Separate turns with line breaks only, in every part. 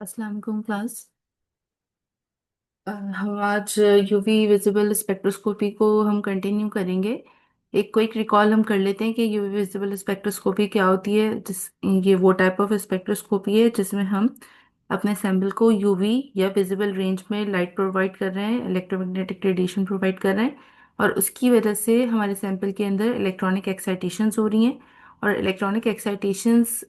अस्सलाम वालेकुम क्लास। हम आज यूवी विजिबल स्पेक्ट्रोस्कोपी को हम कंटिन्यू करेंगे। एक क्विक रिकॉल हम कर लेते हैं कि यूवी विजिबल स्पेक्ट्रोस्कोपी क्या होती है। ये वो टाइप ऑफ स्पेक्ट्रोस्कोपी है जिसमें हम अपने सैंपल को यूवी या विजिबल रेंज में लाइट प्रोवाइड कर रहे हैं, इलेक्ट्रोमैग्नेटिक रेडिएशन प्रोवाइड कर रहे हैं, और उसकी वजह से हमारे सैंपल के अंदर इलेक्ट्रॉनिक एक्साइटेशंस हो रही हैं। और इलेक्ट्रॉनिक एक्साइटेशंस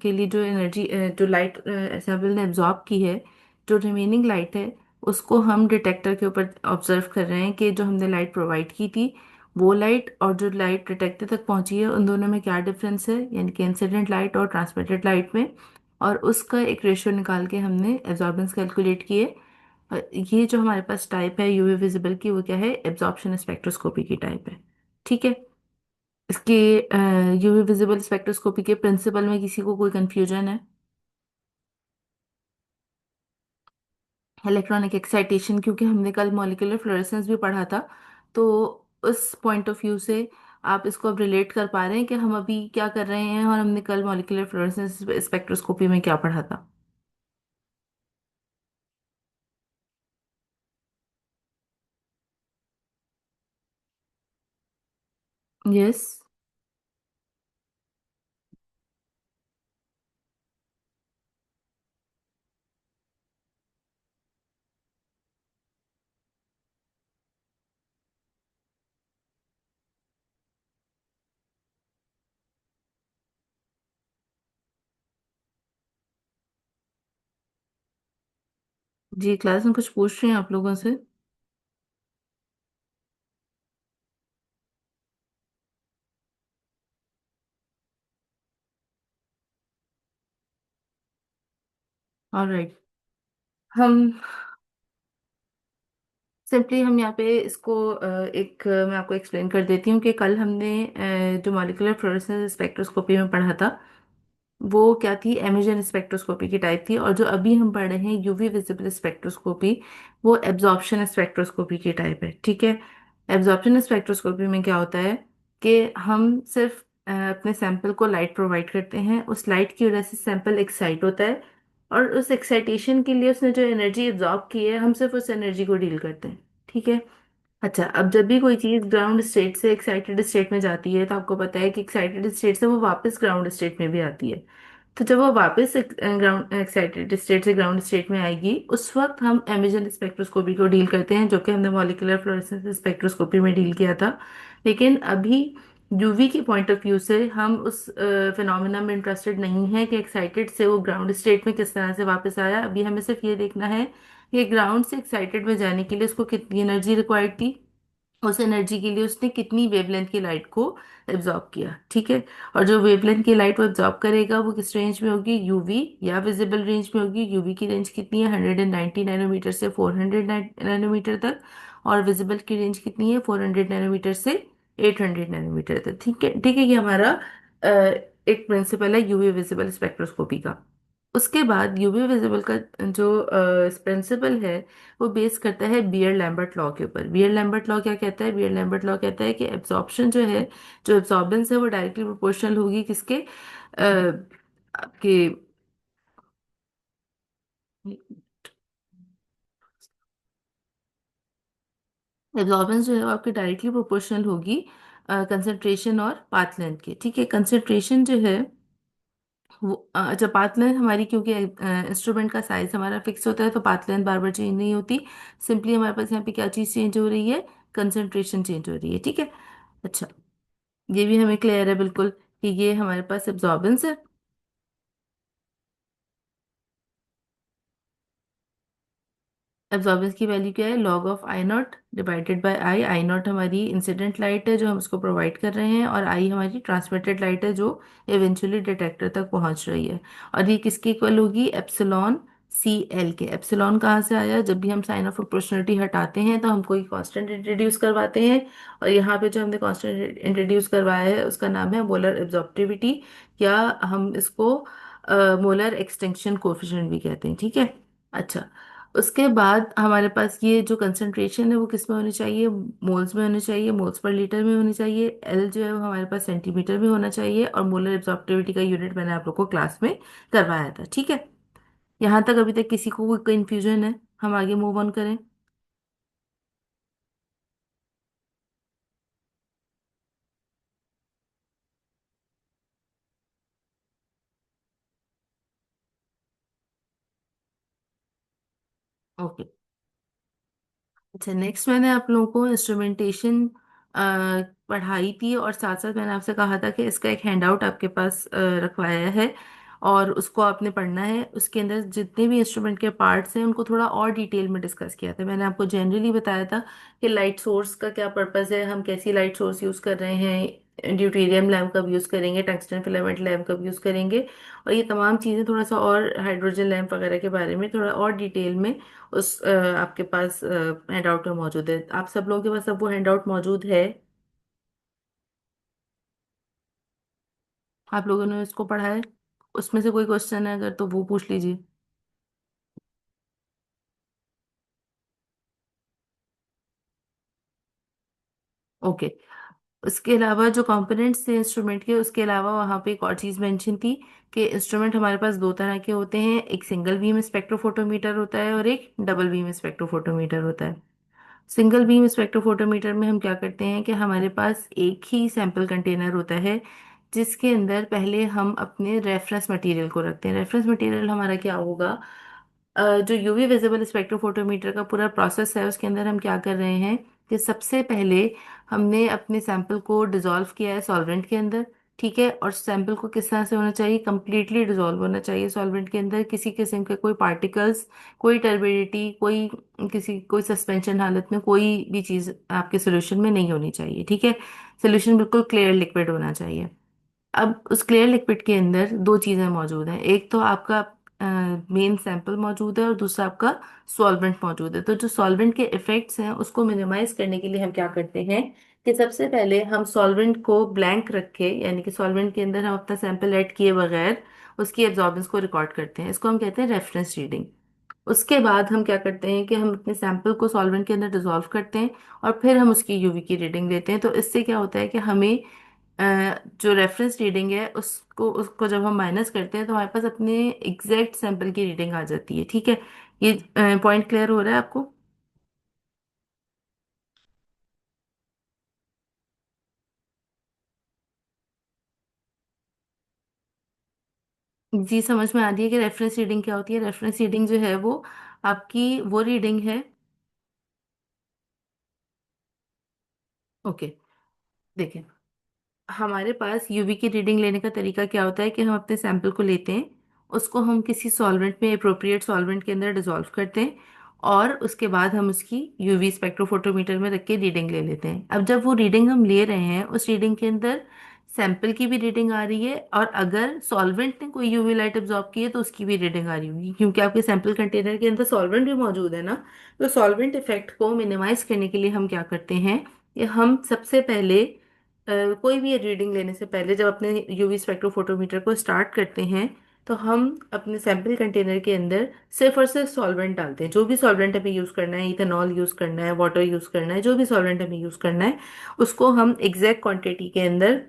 के लिए जो एनर्जी, जो लाइट सैंपल ने एब्जॉर्ब की है, जो रिमेनिंग लाइट है, उसको हम डिटेक्टर के ऊपर ऑब्जर्व कर रहे हैं कि जो हमने लाइट प्रोवाइड की थी, वो लाइट और जो लाइट डिटेक्टर तक पहुंची है, उन दोनों में क्या डिफरेंस है, यानी कि इंसिडेंट लाइट और ट्रांसमिटेड लाइट में। और उसका एक रेशियो निकाल के हमने एब्जॉर्बेंस कैलकुलेट किए। ये जो हमारे पास टाइप है यूवी विजिबल की, वो क्या है, एब्जॉर्प्शन स्पेक्ट्रोस्कोपी की टाइप है। ठीक है। इसके यूवी विजिबल स्पेक्ट्रोस्कोपी के प्रिंसिपल में किसी को कोई कंफ्यूजन है? इलेक्ट्रॉनिक एक्साइटेशन, क्योंकि हमने कल मॉलिक्यूलर फ्लोरेसेंस भी पढ़ा था, तो उस पॉइंट ऑफ व्यू से आप इसको अब रिलेट कर पा रहे हैं कि हम अभी क्या कर रहे हैं और हमने कल मॉलिक्यूलर फ्लोरेसेंस स्पेक्ट्रोस्कोपी में क्या पढ़ा था। यस। जी, क्लास में कुछ पूछ रहे हैं आप लोगों से? ऑलराइट। हम सिंपली हम यहाँ पे इसको मैं आपको एक्सप्लेन कर देती हूँ कि कल हमने जो मॉलिक्यूलर फ्लोरेसेंस स्पेक्ट्रोस्कोपी में पढ़ा था, वो क्या थी, एमिजन स्पेक्ट्रोस्कोपी की टाइप थी। और जो अभी हम पढ़ रहे हैं यूवी विजिबल स्पेक्ट्रोस्कोपी, वो एब्जॉर्प्शन स्पेक्ट्रोस्कोपी की टाइप है। ठीक है। एब्जॉर्प्शन स्पेक्ट्रोस्कोपी में क्या होता है कि हम सिर्फ अपने सैंपल को लाइट प्रोवाइड करते हैं, उस लाइट की वजह से सैंपल एक्साइट होता है, और उस एक्साइटेशन के लिए उसने जो एनर्जी एब्जॉर्ब की है, हम सिर्फ उस एनर्जी को डील करते हैं। ठीक है। अच्छा, अब जब भी कोई चीज ग्राउंड स्टेट से एक्साइटेड स्टेट में जाती है, तो आपको पता है कि एक्साइटेड स्टेट से वो वापस ग्राउंड स्टेट में भी आती है। तो जब वो वापस ग्राउंड एक्साइटेड स्टेट से ग्राउंड स्टेट में आएगी, उस वक्त हम एमिजन स्पेक्ट्रोस्कोपी को डील करते हैं, जो कि हमने मॉलिक्यूलर फ्लोरेसेंस स्पेक्ट्रोस्कोपी में डील किया था। लेकिन अभी यूवी की पॉइंट ऑफ व्यू से हम उस फिनोमेना में इंटरेस्टेड नहीं है कि एक्साइटेड से वो ग्राउंड स्टेट में किस तरह से वापस आया। अभी हमें सिर्फ ये देखना है कि ग्राउंड से एक्साइटेड में जाने के लिए उसको कितनी एनर्जी रिक्वायर्ड थी, उस एनर्जी के लिए उसने कितनी वेवलेंथ की लाइट को एब्जॉर्ब किया। ठीक है। और जो वेवलेंथ की लाइट वो एब्जॉर्ब करेगा, वो किस रेंज में होगी, यूवी या विजिबल रेंज में होगी। यूवी की रेंज कितनी है, 190 नैनोमीटर से 400 नैनोमीटर तक। और विजिबल की रेंज कितनी है, 400 नैनोमीटर से 800 नैनोमीटर तक। ठीक है, ठीक है। ये हमारा अ, एक प्रिंसिपल है यूवी विजिबल स्पेक्ट्रोस्कोपी का। उसके बाद यूवी विजिबल का जो प्रिंसिपल है, वो बेस करता है बियर लैम्बर्ट लॉ के ऊपर। बियर लैम्बर्ट लॉ क्या कहता है? बियर लैम्बर्ट लॉ कहता है कि एब्जॉर्प्शन जो है, जो एब्जॉर्बेंस है, वो डायरेक्टली प्रोपोर्शनल होगी किसके, आपके एब्जॉर्बेंस जो है वो आपकी डायरेक्टली प्रोपोर्शनल होगी कंसंट्रेशन और पाथ लेंथ के। ठीक है। कंसंट्रेशन जो है वो जब पाथ लेंथ हमारी, क्योंकि इंस्ट्रूमेंट का साइज हमारा फिक्स होता है, तो पाथ लेंथ बार बार चेंज नहीं होती। सिंपली हमारे पास यहाँ पे क्या चीज़ चेंज हो रही है, कंसंट्रेशन चेंज हो रही है। ठीक है। अच्छा, ये भी हमें क्लियर है बिल्कुल कि ये हमारे पास एब्जॉर्बेंस है। एब्जॉर्बेंस की वैल्यू क्या है, log of I not divided by I. I not हमारी इंसिडेंट लाइट है जो हम उसको प्रोवाइड कर रहे हैं, और आई हमारी ट्रांसमिटेड लाइट है जो इवेंचुअली डिटेक्टर तक पहुंच रही है। और ये किसकी इक्वल होगी, एप्सिलॉन सी एल के। एप्सिलॉन कहाँ से आया, जब भी हम साइन ऑफ प्रोपोर्शनलिटी हटाते हैं तो हम कोई कांस्टेंट इंट्रोड्यूस करवाते हैं, और यहाँ पे जो हमने कांस्टेंट इंट्रोड्यूस करवाया है उसका नाम है मोलर एब्जॉर्प्टिविटी, या हम इसको मोलर एक्सटिंक्शन कोफिशिएंट भी कहते हैं। ठीक है। अच्छा, उसके बाद हमारे पास ये जो कंसंट्रेशन है वो किस में होनी चाहिए, मोल्स में होनी चाहिए, मोल्स पर लीटर में होनी चाहिए। एल जो है वो हमारे पास सेंटीमीटर में होना चाहिए, और मोलर एब्जॉर्प्टिविटी का यूनिट मैंने आप लोग को क्लास में करवाया था, ठीक है। यहाँ तक अभी तक किसी को कोई कंफ्यूजन है? हम आगे मूव ऑन करें। ओके। अच्छा, नेक्स्ट मैंने आप लोगों को इंस्ट्रूमेंटेशन पढ़ाई थी, और साथ साथ मैंने आपसे कहा था कि इसका एक हैंडआउट आपके पास रखवाया है, और उसको आपने पढ़ना है। उसके अंदर जितने भी इंस्ट्रूमेंट के पार्ट्स हैं उनको थोड़ा और डिटेल में डिस्कस किया था। मैंने आपको जनरली बताया था कि लाइट सोर्स का क्या पर्पस है, हम कैसी लाइट सोर्स यूज़ कर रहे हैं, ड्यूटेरियम लैम्प कब यूज़ करेंगे, टंगस्टन फिलामेंट लैम्प कब यूज़ करेंगे, और ये तमाम चीज़ें थोड़ा सा और हाइड्रोजन लैम्प वगैरह के बारे में थोड़ा और डिटेल में उस आपके पास हैंडआउट में मौजूद है। आप सब लोगों के पास अब वो हैंडआउट मौजूद है? आप लोगों ने इसको पढ़ा है? उसमें से कोई क्वेश्चन है अगर तो वो पूछ लीजिए। ओके। उसके अलावा जो कंपोनेंट्स थे इंस्ट्रूमेंट के, उसके अलावा वहाँ पे एक और चीज़ मेंशन थी कि इंस्ट्रूमेंट हमारे पास दो तरह के होते हैं, एक सिंगल बीम स्पेक्ट्रोफोटोमीटर होता है और एक डबल बीम स्पेक्ट्रोफोटोमीटर होता है। सिंगल बीम स्पेक्ट्रोफोटोमीटर में हम क्या करते हैं कि हमारे पास एक ही सैंपल कंटेनर होता है, जिसके अंदर पहले हम अपने रेफरेंस मटेरियल को रखते हैं। रेफरेंस मटेरियल हमारा क्या होगा? जो यूवी विजिबल स्पेक्ट्रोफोटोमीटर का पूरा प्रोसेस है, उसके अंदर हम क्या कर रहे हैं कि सबसे पहले हमने अपने सैंपल को डिसॉल्व किया है सॉल्वेंट के अंदर, ठीक है। और सैंपल को किस तरह से होना चाहिए? कंप्लीटली डिसॉल्व होना चाहिए सॉल्वेंट के अंदर, किसी किस्म के कोई पार्टिकल्स, कोई टर्बिडिटी, कोई सस्पेंशन हालत में कोई भी चीज़ आपके सोल्यूशन में नहीं होनी चाहिए, ठीक है। सोल्यूशन बिल्कुल क्लियर लिक्विड होना चाहिए। अब उस क्लियर लिक्विड के अंदर दो चीज़ें मौजूद हैं, एक तो आपका मेन सैंपल मौजूद है और दूसरा आपका सॉल्वेंट मौजूद है। तो जो सॉल्वेंट के इफेक्ट्स हैं उसको मिनिमाइज करने के लिए हम क्या करते हैं कि सबसे पहले हम सॉल्वेंट को ब्लैंक रख के, यानी कि सॉल्वेंट के अंदर हम अपना सैंपल ऐड किए बगैर उसकी एब्जॉर्बेंस को रिकॉर्ड करते हैं। इसको हम कहते हैं रेफरेंस रीडिंग। उसके बाद हम क्या करते हैं कि हम अपने सैंपल को सॉल्वेंट के अंदर डिसॉल्व करते हैं, और फिर हम उसकी यूवी की रीडिंग लेते हैं। तो इससे क्या होता है कि हमें जो रेफरेंस रीडिंग है उसको उसको जब हम माइनस करते हैं तो हमारे पास अपने एग्जैक्ट सैंपल की रीडिंग आ जाती है, ठीक है। ये पॉइंट क्लियर हो रहा है आपको? जी, समझ में आ रही है कि रेफरेंस रीडिंग क्या होती है। रेफरेंस रीडिंग जो है वो आपकी वो रीडिंग है। ओके, देखिए, हमारे पास यूवी की रीडिंग लेने का तरीका क्या होता है कि हम अपने सैंपल को लेते हैं, उसको हम किसी सॉल्वेंट में, अप्रोप्रिएट सॉल्वेंट के अंदर डिसॉल्व करते हैं, और उसके बाद हम उसकी यूवी स्पेक्ट्रोफोटोमीटर में रख के रीडिंग ले लेते हैं। अब जब वो रीडिंग हम ले रहे हैं, उस रीडिंग के अंदर सैंपल की भी रीडिंग आ रही है, और अगर सॉल्वेंट ने कोई यूवी लाइट एब्जॉर्ब की है तो उसकी भी रीडिंग आ रही होगी, क्योंकि आपके सैंपल कंटेनर के अंदर सॉल्वेंट भी मौजूद है ना। तो सॉल्वेंट इफेक्ट को मिनिमाइज करने के लिए हम क्या करते हैं कि हम सबसे पहले कोई भी रीडिंग लेने से पहले जब अपने यूवी स्पेक्ट्रोफोटोमीटर को स्टार्ट करते हैं, तो हम अपने सैंपल कंटेनर के अंदर सिर्फ और सिर्फ सॉल्वेंट डालते हैं। जो भी सॉल्वेंट हमें यूज़ करना है, इथेनॉल यूज़ करना है, वाटर यूज़ करना है, जो भी सॉल्वेंट हमें यूज़ करना है, उसको हम एग्जैक्ट क्वांटिटी के अंदर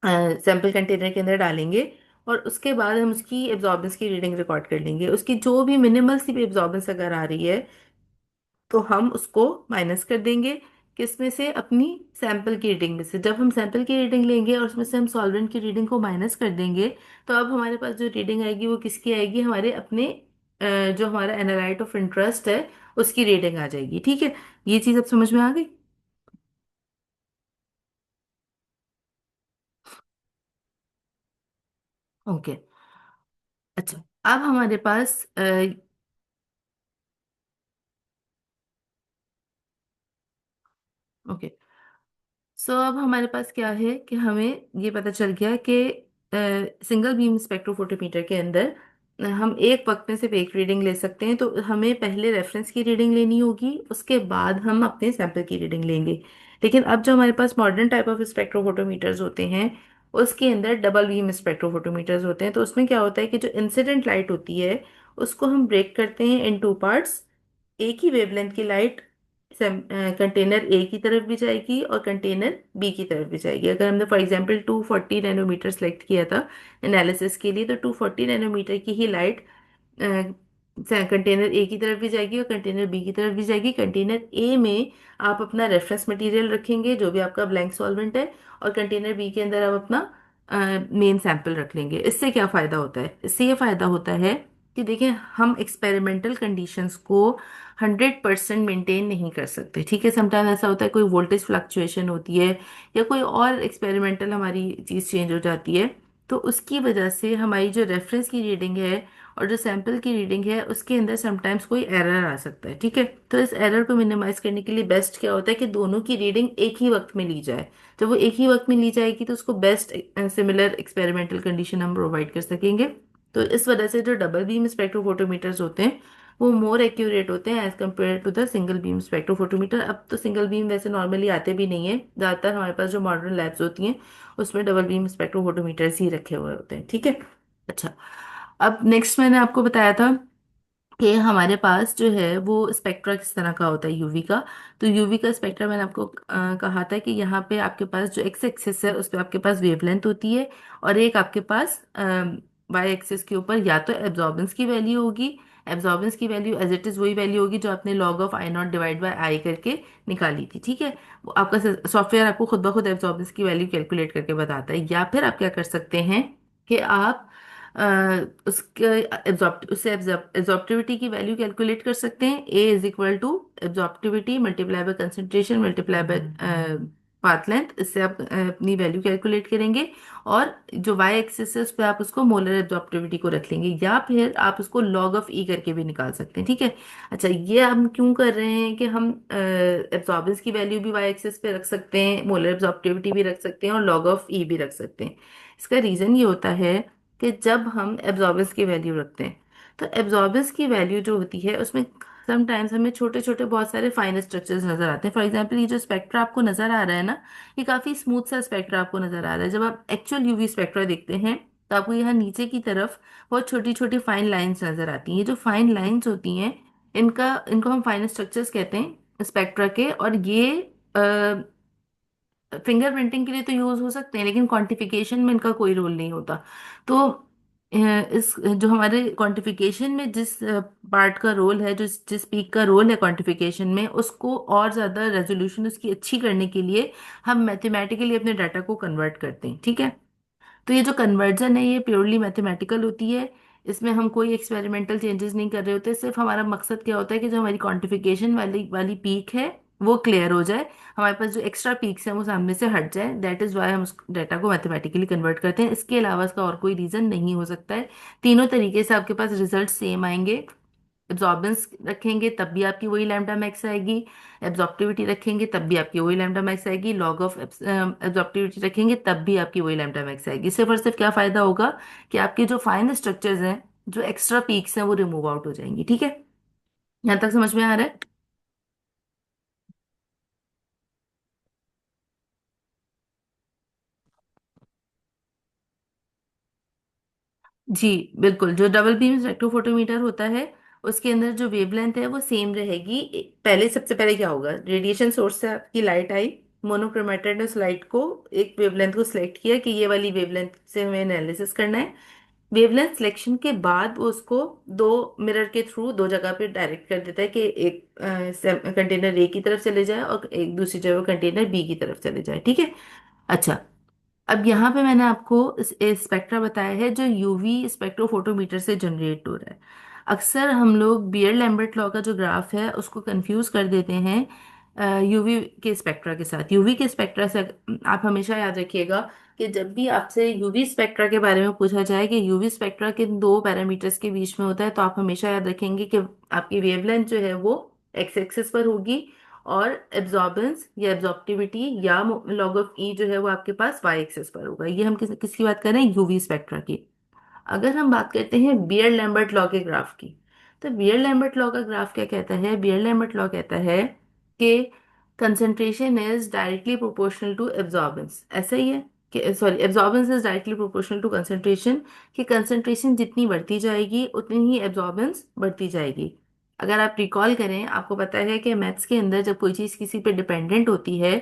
सैंपल कंटेनर के अंदर डालेंगे। और उसके बाद हम उसकी एब्जॉर्बेंस की रीडिंग रिकॉर्ड कर लेंगे। उसकी जो भी मिनिमल सी भी एब्जॉर्बेंस अगर आ रही है तो हम उसको माइनस कर देंगे, किसमें से? अपनी सैंपल की रीडिंग में से। जब हम सैंपल की रीडिंग लेंगे और उसमें से हम सॉल्वेंट की रीडिंग को माइनस कर देंगे, तो अब हमारे पास जो रीडिंग आएगी वो किसकी आएगी? हमारे अपने जो हमारा एनालाइट ऑफ इंटरेस्ट है उसकी रीडिंग आ जाएगी, ठीक है। ये चीज़ अब समझ में आ गई? ओके। अच्छा, अब हमारे पास ओके, सो अब हमारे पास क्या है कि हमें ये पता चल गया कि सिंगल बीम स्पेक्ट्रोफोटोमीटर के अंदर हम एक वक्त में सिर्फ एक रीडिंग ले सकते हैं। तो हमें पहले रेफरेंस की रीडिंग लेनी होगी, उसके बाद हम अपने सैंपल की रीडिंग लेंगे। लेकिन अब जो हमारे पास मॉडर्न टाइप ऑफ स्पेक्ट्रोफोटोमीटर्स होते हैं, उसके अंदर डबल बीम स्पेक्ट्रोफोटोमीटर्स होते हैं। तो उसमें क्या होता है कि जो इंसिडेंट लाइट होती है उसको हम ब्रेक करते हैं इन टू पार्ट्स, एक ही वेवलेंथ की लाइट कंटेनर ए की तरफ भी जाएगी और कंटेनर बी की तरफ भी जाएगी। अगर हमने फॉर एग्जांपल 240 नैनोमीटर सेलेक्ट किया था एनालिसिस के लिए, तो 240 नैनोमीटर की ही लाइट कंटेनर ए की तरफ भी जाएगी और कंटेनर बी की तरफ भी जाएगी। कंटेनर ए में आप अपना रेफरेंस मटेरियल रखेंगे जो भी आपका ब्लैंक सॉल्वेंट है, और कंटेनर बी के अंदर आप अपना मेन सैंपल रख लेंगे। इससे क्या फायदा होता है? इससे ये फायदा होता है कि देखिए, हम एक्सपेरिमेंटल कंडीशंस को 100% मेंटेन नहीं कर सकते, ठीक है। समटाइम ऐसा होता है, कोई वोल्टेज फ्लक्चुएशन होती है या कोई और एक्सपेरिमेंटल हमारी चीज़ चेंज हो जाती है, तो उसकी वजह से हमारी जो रेफरेंस की रीडिंग है और जो सैंपल की रीडिंग है उसके अंदर समटाइम्स कोई एरर आ सकता है, ठीक है। तो इस एरर को मिनिमाइज करने के लिए बेस्ट क्या होता है कि दोनों की रीडिंग एक ही वक्त में ली जाए। जब वो एक ही वक्त में ली जाएगी तो उसको बेस्ट सिमिलर एक्सपेरिमेंटल कंडीशन हम प्रोवाइड कर सकेंगे। तो इस वजह से जो डबल बीम स्पेक्ट्रोफोटोमीटर्स होते हैं वो मोर एक्यूरेट होते हैं as compare to the single beam spectrophotometer. अब तो सिंगल बीम वैसे नॉर्मली आते भी नहीं है, ज़्यादातर हमारे पास जो मॉडर्न लैब्स होती हैं उसमें डबल बीम स्पेक्ट्रोफोटोमीटर्स ही रखे हुए होते हैं, ठीक है। अच्छा, अब नेक्स्ट मैंने आपको बताया था कि हमारे पास जो है वो स्पेक्ट्रा किस तरह का होता है, यूवी का। तो यूवी का स्पेक्ट्रा मैंने आपको कहा था कि यहाँ पे आपके पास जो एक्स एक्सिस है उस पे आपके पास वेवलेंथ होती है, और एक आपके पास वाई एक्सिस के ऊपर या तो एब्जॉर्बेंस की वैल्यू होगी। एब्जॉर्बेंस की वैल्यू एज इट इज वही वैल्यू होगी जो आपने log of I nought divide by I करके निकाली थी, ठीक है। वो आपका सॉफ्टवेयर आपको खुद ब खुद एब्जॉर्बेंस की वैल्यू कैलकुलेट करके बताता है। या फिर आप क्या कर सकते हैं कि आप अ, उसके उससे एब्जॉर्प्टिविटी की वैल्यू कैलकुलेट कर सकते हैं। A is equal to absorptivity multiply by concentration multiply by path length. इससे आप अपनी वैल्यू कैलकुलेट करेंगे, और जो वाई एक्सिस है उस पर आप उसको मोलर एब्जॉर्प्टिविटी को रख लेंगे, या फिर आप उसको लॉग ऑफ ई करके भी निकाल सकते हैं, ठीक है। अच्छा, ये हम क्यों कर रहे हैं कि हम एब्जॉर्बेंस की वैल्यू भी वाई एक्सिस पे रख सकते हैं, मोलर एब्जॉर्प्टिविटी भी रख सकते हैं और लॉग ऑफ ई भी रख सकते हैं। इसका रीजन ये होता है कि जब हम एब्जॉर्बेंस की वैल्यू रखते हैं तो एब्जॉर्बेंस की वैल्यू जो होती है उसमें समटाइम्स हमें छोटे छोटे बहुत सारे फाइन स्ट्रक्चर्स नजर आते हैं। फॉर एग्जांपल, ये जो स्पेक्ट्रा आपको नजर आ रहा है ना, ये काफी स्मूथ सा स्पेक्ट्रा आपको नजर आ रहा है। जब आप एक्चुअल यूवी स्पेक्ट्रा देखते हैं तो आपको यहाँ नीचे की तरफ बहुत छोटी छोटी फाइन लाइंस नजर आती हैं। ये जो फाइन लाइंस होती हैं, इनका इनको हम फाइन स्ट्रक्चर्स कहते हैं स्पेक्ट्रा के, और ये फिंगरप्रिंटिंग के लिए तो यूज हो सकते हैं लेकिन क्वांटिफिकेशन में इनका कोई रोल नहीं होता। तो इस जो हमारे क्वांटिफिकेशन में जिस पार्ट का रोल है, जिस जिस पीक का रोल है क्वांटिफिकेशन में, उसको और ज्यादा रेजोल्यूशन उसकी अच्छी करने के लिए हम मैथमेटिकली अपने डाटा को कन्वर्ट करते हैं, ठीक है। तो ये जो कन्वर्जन है ये प्योरली मैथमेटिकल होती है। इसमें हम कोई एक्सपेरिमेंटल चेंजेस नहीं कर रहे होते। सिर्फ हमारा मकसद क्या होता है कि जो हमारी क्वांटिफिकेशन वाली वाली पीक है वो क्लियर हो जाए, हमारे पास जो एक्स्ट्रा पीक्स हैं वो सामने से हट जाए। दैट इज वाई हम उस डाटा को मैथमेटिकली कन्वर्ट करते हैं। इसके अलावा इसका और कोई रीजन नहीं हो सकता है। तीनों तरीके से आपके पास रिजल्ट सेम आएंगे। एब्जॉर्बेंस रखेंगे तब भी आपकी वही लैम्डा मैक्स आएगी, एब्जॉर्प्टिविटी रखेंगे तब भी आपकी वही लैम्डा मैक्स आएगी, लॉग ऑफ एब्जॉर्प्टिविटी रखेंगे तब भी आपकी वही लैम्डा मैक्स आएगी। सिर्फ और सिर्फ क्या फायदा होगा कि आपके जो फाइन स्ट्रक्चर्स हैं, जो एक्स्ट्रा पीक्स हैं, वो रिमूव आउट हो जाएंगी, ठीक है। यहाँ तक समझ में आ रहा है? जी बिल्कुल। जो डबल बीम स्पेक्ट्रोफोटोमीटर होता है उसके अंदर जो वेवलेंथ है वो सेम रहेगी। पहले सबसे पहले क्या होगा, रेडिएशन सोर्स से आपकी लाइट आई, मोनोक्रोमेटेड ने उस लाइट को एक वेवलेंथ को सिलेक्ट किया कि ये वाली वेवलेंथ से हमें एनालिसिस करना है। वेवलेंथ सिलेक्शन के बाद वो उसको दो मिरर के थ्रू दो जगह पे डायरेक्ट कर देता है कि एक कंटेनर ए की तरफ चले जाए और एक दूसरी जगह कंटेनर बी की तरफ चले जाए, ठीक है। अच्छा, अब यहाँ पे मैंने आपको स्पेक्ट्रा बताया है जो यूवी स्पेक्ट्रोफोटोमीटर से जनरेट हो रहा है। अक्सर हम लोग बियर लैम्बर्ट लॉ का जो ग्राफ है उसको कंफ्यूज कर देते हैं यूवी के स्पेक्ट्रा के साथ। यूवी के स्पेक्ट्रा से आप हमेशा याद रखिएगा कि जब भी आपसे यूवी स्पेक्ट्रा के बारे में पूछा जाए कि यूवी स्पेक्ट्रा किन दो पैरामीटर्स के बीच में होता है, तो आप हमेशा याद रखेंगे कि आपकी वेवलेंथ जो है वो एक्स एक्सिस पर होगी, और एब्जॉर्बेंस या एब्जॉर्प्टिविटी या लॉग ऑफ ई जो है वो आपके पास वाई एक्सिस पर होगा। ये हम किसकी बात कर रहे हैं? यूवी स्पेक्ट्रा की। अगर हम बात करते हैं बियर लैम्बर्ट लॉ के ग्राफ की, तो बियर लैम्बर्ट लॉ का ग्राफ क्या कहता है? बियर लैम्बर्ट लॉ कहता है कि concentration is directly proportional to absorbance. ऐसा ही है कि sorry, absorbance is directly proportional to concentration, कि कंसंट्रेशन जितनी बढ़ती जाएगी उतनी ही एब्जॉर्बेंस बढ़ती जाएगी। अगर आप रिकॉल करें, आपको पता है कि मैथ्स के अंदर जब कोई चीज़ किसी पे डिपेंडेंट होती है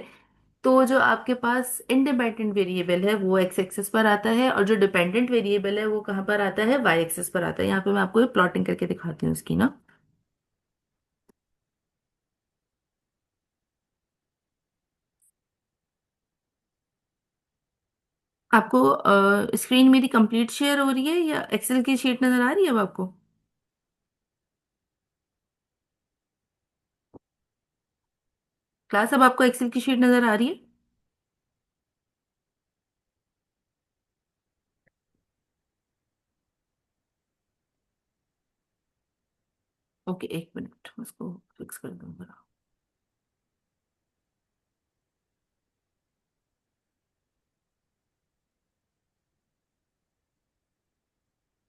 तो जो आपके पास इंडिपेंडेंट वेरिएबल है वो एक्स एक्सिस पर आता है, और जो डिपेंडेंट वेरिएबल है वो कहाँ पर आता है, वाई एक्सिस पर आता है। यहाँ पे मैं आपको प्लॉटिंग करके दिखाती हूँ इसकी ना। आपको स्क्रीन मेरी कंप्लीट शेयर हो रही है या एक्सेल की शीट नजर आ रही है अब आपको? क्लास, अब आपको एक्सेल की शीट नजर आ रही है? ओके, एक मिनट, मैं इसको फिक्स कर दूंगा।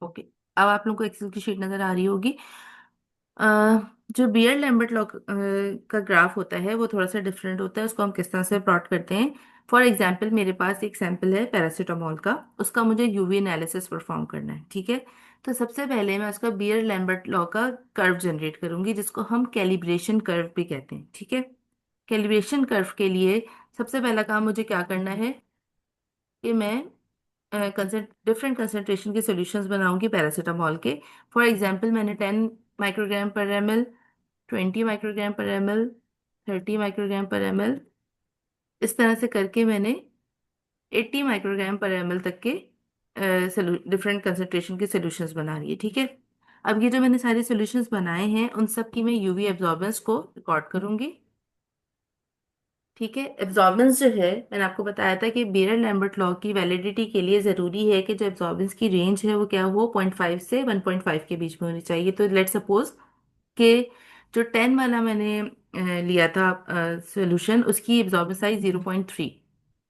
ओके, अब आप लोगों को एक्सेल की शीट नजर आ रही होगी। अ, जो बियर लैम्बर्ट लॉ का ग्राफ होता है वो थोड़ा सा डिफरेंट होता है। उसको हम किस तरह से प्लॉट करते हैं? फॉर एग्जाम्पल, मेरे पास एक सैंपल है पैरासीटामोल का, उसका मुझे यूवी एनालिसिस परफॉर्म करना है, ठीक है। तो सबसे पहले मैं उसका बियर लैम्बर्ट लॉ का कर्व जनरेट करूंगी, जिसको हम कैलिब्रेशन कर्व भी कहते हैं, ठीक है। कैलिब्रेशन कर्व के लिए सबसे पहला काम मुझे क्या करना है कि मैं डिफरेंट कंसंट्रेशन के सॉल्यूशंस बनाऊंगी पैरासीटामोल के। फॉर एग्जांपल, मैंने 10 माइक्रोग्राम पर ml, 20 माइक्रोग्राम पर ml, 30 माइक्रोग्राम पर ml, इस तरह से करके मैंने 80 माइक्रोग्राम पर ml तक के डिफरेंट कंसंट्रेशन के सॉल्यूशंस बना रही है, ठीक है। अब ये जो मैंने सारे सॉल्यूशंस बनाए हैं उन सब की मैं यूवी एब्जॉर्बेंस को रिकॉर्ड करूंगी, ठीक है। एब्जॉर्बेंस जो है, मैंने आपको बताया था कि बीयर लैम्बर्ट लॉ की वैलिडिटी के लिए जरूरी है कि जो एब्जॉर्बेंस की रेंज है वो क्या हो, 0.5 से 1.5 के बीच में होनी चाहिए। तो लेट सपोज कि जो 10 वाला मैंने लिया था सॉल्यूशन, उसकी एब्जॉर्बेंस साइज 0.3,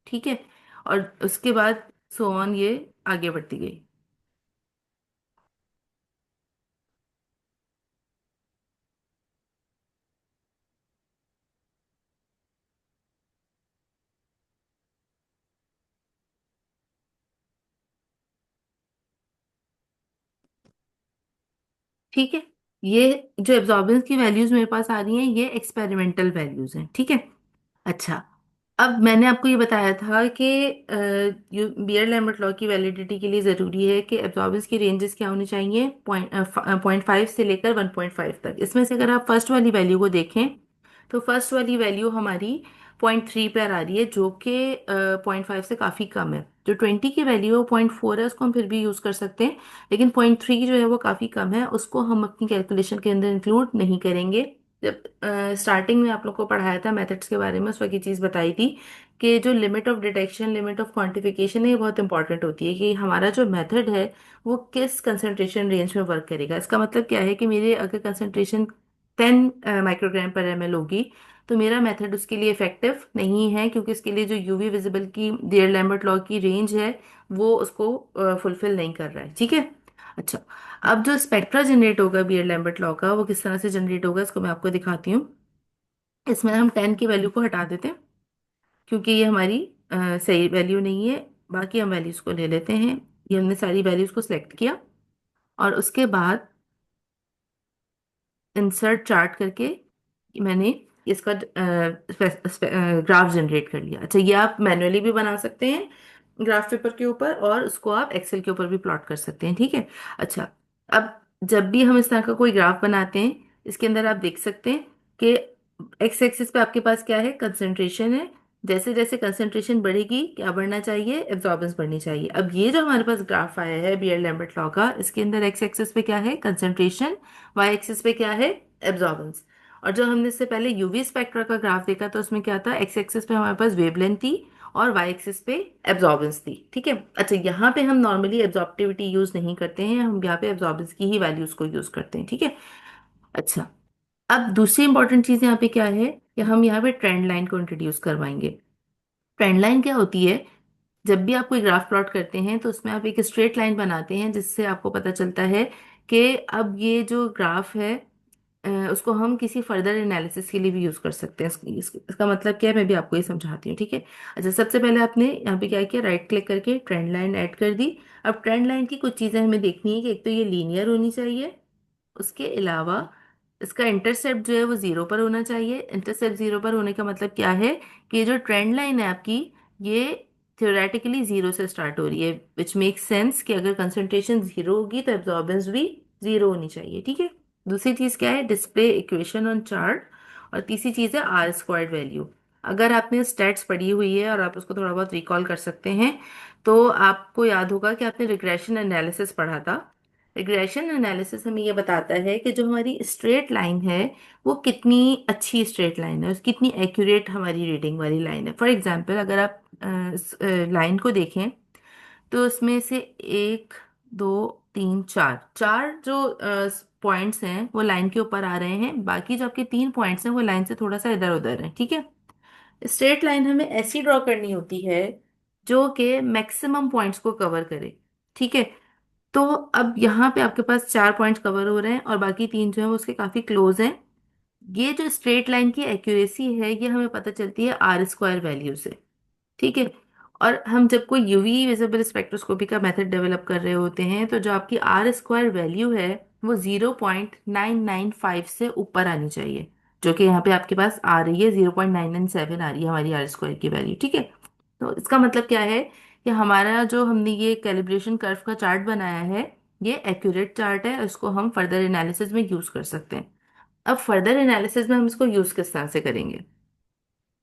ठीक है। और उसके बाद सो ऑन ये आगे बढ़ती गई, ठीक है। ये जो एब्जॉर्बेंस की वैल्यूज मेरे पास आ रही हैं ये एक्सपेरिमेंटल वैल्यूज हैं, ठीक है। अच्छा, अब मैंने आपको ये बताया था कि बियर लैम्बर्ट लॉ की वैलिडिटी के लिए ज़रूरी है कि एब्जॉर्बेंस की रेंजेस क्या होनी चाहिए, 0.5 से लेकर 1.5 तक। इसमें से अगर आप फर्स्ट वाली वैल्यू को देखें तो फर्स्ट वाली वैल्यू हमारी 0.3 पर आ रही है, जो कि 0.5 से काफ़ी कम है। जो 20 की वैल्यू है 0.4 है, उसको हम फिर भी यूज़ कर सकते हैं, लेकिन 0.3 जो है वो काफ़ी कम है, उसको हम अपनी कैलकुलेशन के अंदर इंक्लूड नहीं करेंगे। जब स्टार्टिंग में आप लोग को पढ़ाया था मेथड्स के बारे में, उस वक्त ये चीज़ बताई थी कि जो limit of detection, limit of quantification है, ये बहुत इंपॉर्टेंट होती है कि हमारा जो मेथड है वो किस कंसंट्रेशन रेंज में वर्क करेगा। इसका मतलब क्या है कि मेरे अगर कंसंट्रेशन 10 माइक्रोग्राम पर ml होगी तो मेरा मेथड उसके लिए इफेक्टिव नहीं है, क्योंकि इसके लिए जो यूवी विजिबल की डियर लैम्बर्ट लॉ की रेंज है वो उसको फुलफिल नहीं कर रहा है, ठीक है। अच्छा, अब जो स्पेक्ट्रा जनरेट होगा बियर लैम्बर्ट लॉ का, वो किस तरह से जनरेट होगा इसको मैं आपको दिखाती हूँ। इसमें हम 10 की वैल्यू को हटा देते हैं, क्योंकि ये हमारी सही वैल्यू नहीं है। बाकी हम वैल्यूज को ले लेते हैं। ये हमने सारी वैल्यूज को सिलेक्ट किया और उसके बाद इंसर्ट चार्ट करके मैंने इसका ग्राफ जनरेट कर लिया। अच्छा, ये आप मैन्युअली भी बना सकते हैं ग्राफ पेपर के ऊपर, और उसको आप एक्सेल के ऊपर भी प्लॉट कर सकते हैं, ठीक है। अच्छा, अब जब भी हम इस तरह का कोई ग्राफ बनाते हैं, इसके अंदर आप देख सकते हैं कि एक्स एक्सिस पे आपके पास क्या है, कंसंट्रेशन है। जैसे जैसे कंसंट्रेशन बढ़ेगी क्या बढ़ना चाहिए, एब्जॉर्बेंस बढ़नी चाहिए। अब ये जो हमारे पास ग्राफ आया है बियर लैम्बर्ट लॉ का, इसके अंदर एक्स एक्सिस पे क्या है, कंसंट्रेशन, वाई एक्सिस पे क्या है, एब्जॉर्बेंस। और जो हमने इससे पहले यूवी स्पेक्ट्रा का ग्राफ देखा था उसमें क्या था, एक्स एक्सिस पे हमारे पास वेवलेंथ थी और वाई एक्सिस पे एब्जॉर्बेंस थी, ठीक है। अच्छा, यहाँ पे हम नॉर्मली एब्जॉर्प्टिविटी यूज नहीं करते हैं, हम यहाँ पे एब्जॉर्बेंस की ही वैल्यूज को यूज करते हैं, ठीक है। अच्छा, अब दूसरी इंपॉर्टेंट चीज यहाँ पे क्या है कि हम यहाँ पे ट्रेंड लाइन को इंट्रोड्यूस करवाएंगे। ट्रेंड लाइन क्या होती है? जब भी आप कोई ग्राफ प्लॉट करते हैं तो उसमें आप एक स्ट्रेट लाइन बनाते हैं, जिससे आपको पता चलता है कि अब ये जो ग्राफ है उसको हम किसी फर्दर एनालिसिस के लिए भी यूज कर सकते हैं। इसका मतलब क्या है, मैं भी आपको ये समझाती हूँ, ठीक है। अच्छा, सबसे पहले आपने यहाँ पे क्या किया, राइट क्लिक करके ट्रेंड लाइन ऐड कर दी। अब ट्रेंड लाइन की कुछ चीजें हमें देखनी है कि एक तो ये लीनियर होनी चाहिए, उसके अलावा इसका इंटरसेप्ट जो है वो जीरो पर होना चाहिए। इंटरसेप्ट जीरो पर होने का मतलब क्या है कि ये जो ट्रेंड लाइन है आपकी, ये थ्योरेटिकली जीरो से स्टार्ट हो रही है, विच मेक्स सेंस कि अगर कंसंट्रेशन जीरो होगी तो एब्जॉर्बेंस भी जीरो होनी चाहिए। ठीक है। दूसरी चीज क्या है, डिस्प्ले इक्वेशन ऑन चार्ट। और तीसरी चीज है आर स्क्वायर्ड वैल्यू। अगर आपने स्टैट्स पढ़ी हुई है और आप उसको थोड़ा बहुत रिकॉल कर सकते हैं, तो आपको याद होगा कि आपने रिग्रेशन एनालिसिस पढ़ा था। रिग्रेशन एनालिसिस हमें ये बताता है कि जो हमारी स्ट्रेट लाइन है वो कितनी अच्छी स्ट्रेट लाइन है, उसकी कितनी एक्यूरेट हमारी रीडिंग वाली लाइन है। फॉर एग्जांपल अगर आप लाइन को देखें तो उसमें से एक, दो, तीन, चार, चार जो पॉइंट्स हैं वो लाइन के ऊपर आ रहे हैं, बाकी जो आपके तीन पॉइंट्स हैं वो लाइन से थोड़ा सा इधर उधर हैं। ठीक है। स्ट्रेट लाइन हमें ऐसी ड्रॉ करनी होती है जो कि मैक्सिमम पॉइंट्स को कवर करे। ठीक है। तो अब यहाँ पे आपके पास चार पॉइंट्स कवर हो रहे हैं और बाकी तीन जो है वो उसके काफी क्लोज हैं। ये जो स्ट्रेट लाइन की एक्यूरेसी है ये हमें पता चलती है आर स्क्वायर वैल्यू से। ठीक है। और हम जब कोई यूवी विजिबल स्पेक्ट्रोस्कोपी का मेथड डेवलप कर रहे होते हैं तो जो आपकी आर स्क्वायर वैल्यू है वो 0.995 से ऊपर आनी चाहिए, जो कि यहाँ पे आपके पास आ रही है 0.997 आ रही है हमारी आर स्क्वायर की वैल्यू। ठीक है। तो इसका मतलब क्या है कि हमारा जो हमने ये कैलिब्रेशन कर्व का चार्ट बनाया है ये एक्यूरेट चार्ट है, इसको हम फर्दर एनालिसिस में यूज कर सकते हैं। अब फर्दर एनालिसिस में हम इसको यूज किस तरह से करेंगे।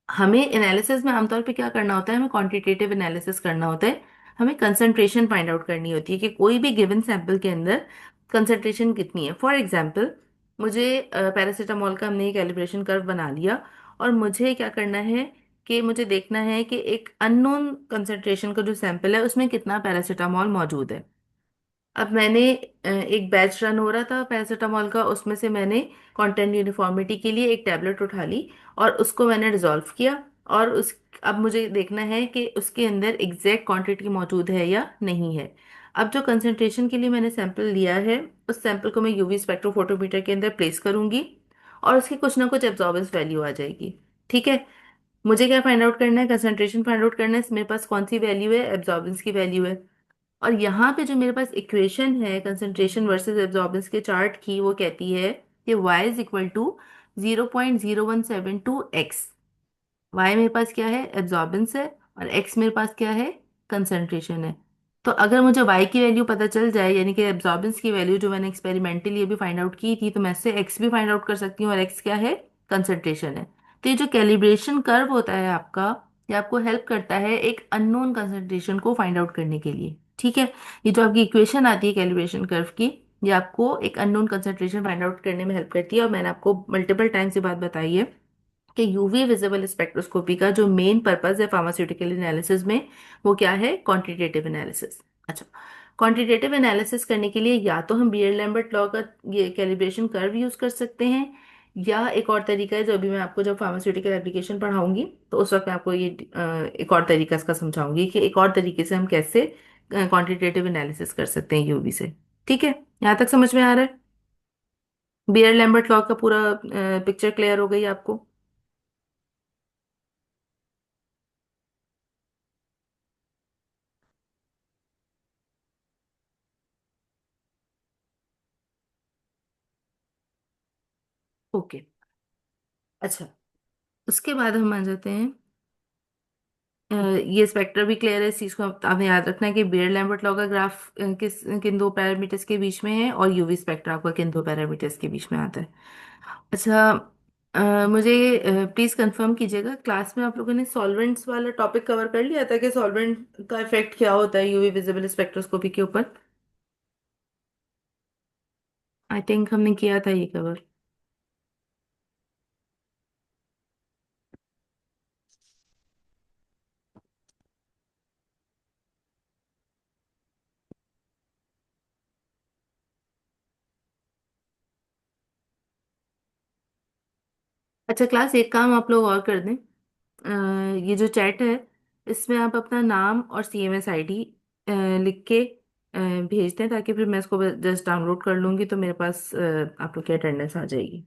हमें एनालिसिस में आमतौर पे क्या करना होता है, हमें क्वांटिटेटिव एनालिसिस करना होता है। हमें कंसंट्रेशन फाइंड आउट करनी होती है कि कोई भी गिवन सैंपल के अंदर कंसंट्रेशन कितनी है। फॉर एग्जांपल मुझे पैरासीटामोल का हमने कैलिब्रेशन कर्व बना लिया और मुझे क्या करना है कि मुझे देखना है कि एक अननोन कंसंट्रेशन का जो सैंपल है उसमें कितना पैरासीटामोल मौजूद है। अब मैंने एक बैच रन हो रहा था पैरासीटामोल का, उसमें से मैंने कंटेंट यूनिफॉर्मिटी के लिए एक टैबलेट उठा ली और उसको मैंने डिजोल्व किया। और उस अब मुझे देखना है कि उसके अंदर एग्जैक्ट क्वांटिटी मौजूद है या नहीं है। अब जो कंसंट्रेशन के लिए मैंने सैंपल लिया है उस सैंपल को मैं यूवी स्पेक्ट्रोफोटोमीटर के अंदर प्लेस करूंगी और उसकी कुछ ना कुछ एब्जॉर्बेंस वैल्यू आ जाएगी। ठीक है। मुझे क्या फाइंड आउट करना है, कंसंट्रेशन फाइंड आउट करना है, मेरे पास कौन सी वैल्यू है, एब्जॉर्बेंस की वैल्यू है। और यहाँ पे जो मेरे पास इक्वेशन है कंसंट्रेशन वर्सेस एब्जॉर्बेंस के चार्ट की, वो कहती है कि y is equal to 0.0172x। y मेरे पास क्या है, एब्जॉर्बेंस है, और x मेरे पास क्या है, कंसंट्रेशन है। तो अगर मुझे y की वैल्यू पता चल जाए, यानी कि एब्जॉर्बेंस की वैल्यू जो मैंने एक्सपेरिमेंटली अभी फाइंड आउट की थी, तो मैं इससे x भी फाइंड आउट कर सकती हूँ, और x क्या है, कंसंट्रेशन है। तो ये जो कैलिब्रेशन कर्व होता है आपका, ये आपको हेल्प करता है एक अननोन कंसंट्रेशन को फाइंड आउट करने के लिए। ठीक है। ये जो आपकी इक्वेशन आती है कैलिब्रेशन कर्व की, ये आपको एक अननोन कंसंट्रेशन फाइंड आउट करने में हेल्प करती है। और मैंने आपको मल्टीपल टाइम्स ये बात बताई है कि यूवी विजिबल स्पेक्ट्रोस्कोपी का जो मेन पर्पस है फार्मास्यूटिकल एनालिसिस में, वो क्या है, क्वांटिटेटिव एनालिसिस। अच्छा, क्वांटिटेटिव एनालिसिस करने के लिए या तो हम बियर लैम्बर्ट लॉ का ये कैलिब्रेशन कर्व यूज कर सकते हैं, या एक और तरीका है जो अभी मैं आपको जब फार्मास्यूटिकल एप्लीकेशन पढ़ाऊंगी तो उस वक्त मैं आपको ये एक और तरीका इसका समझाऊंगी कि एक और तरीके से हम कैसे क्वांटिटेटिव एनालिसिस कर सकते हैं यूवी से। ठीक है। यहाँ तक समझ में आ रहा है। बियर लैम्बर्ट लॉ का पूरा पिक्चर क्लियर हो गई आपको। ओके। अच्छा, उसके बाद हम आ जाते हैं ये स्पेक्ट्रा भी क्लियर है, इस चीज को आपने याद रखना है कि बेयर लैम्बर्ट लॉ का ग्राफ किन दो पैरामीटर्स के बीच में है, और यूवी स्पेक्ट्रा आपका किन दो पैरामीटर्स के बीच में आता है। अच्छा, मुझे प्लीज कंफर्म कीजिएगा, क्लास में आप लोगों ने सॉल्वेंट्स वाला टॉपिक कवर कर लिया था कि सॉल्वेंट का इफेक्ट क्या होता है यूवी विजिबल स्पेक्ट्रोस्कोपी के ऊपर। आई थिंक हमने किया था ये कवर। अच्छा क्लास, एक काम आप लोग और कर दें, ये जो चैट है इसमें आप अपना नाम और CMS ID लिख के भेज दें, ताकि फिर मैं इसको जस्ट डाउनलोड कर लूंगी तो मेरे पास आप लोग की अटेंडेंस आ जाएगी।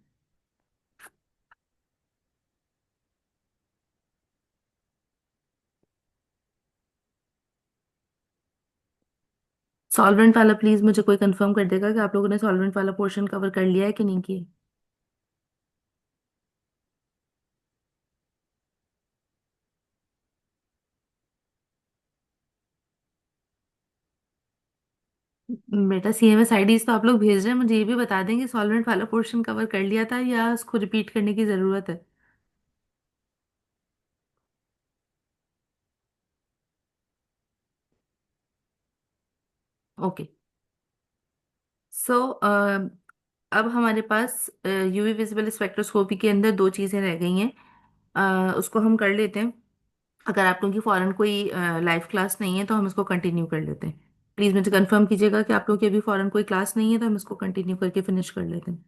सॉल्वेंट वाला प्लीज मुझे कोई कंफर्म कर देगा कि आप लोगों ने सॉल्वेंट वाला पोर्शन कवर कर लिया है कि नहीं किया। बेटा सीएमएस आईडीज तो आप लोग भेज रहे हैं, मुझे ये भी बता देंगे सॉल्वेंट वाला पोर्शन कवर कर लिया था या उसको रिपीट करने की जरूरत है? ओके। सो अब हमारे पास यूवी विजिबल स्पेक्ट्रोस्कोपी के अंदर दो चीजें रह गई हैं। उसको हम कर लेते हैं। अगर आप लोगों की फॉरेन कोई लाइव क्लास नहीं है तो हम इसको कंटिन्यू कर लेते हैं। प्लीज मुझे कंफर्म कीजिएगा कि आप लोगों की अभी फॉरेन कोई क्लास नहीं है तो हम इसको कंटिन्यू करके फिनिश कर लेते हैं।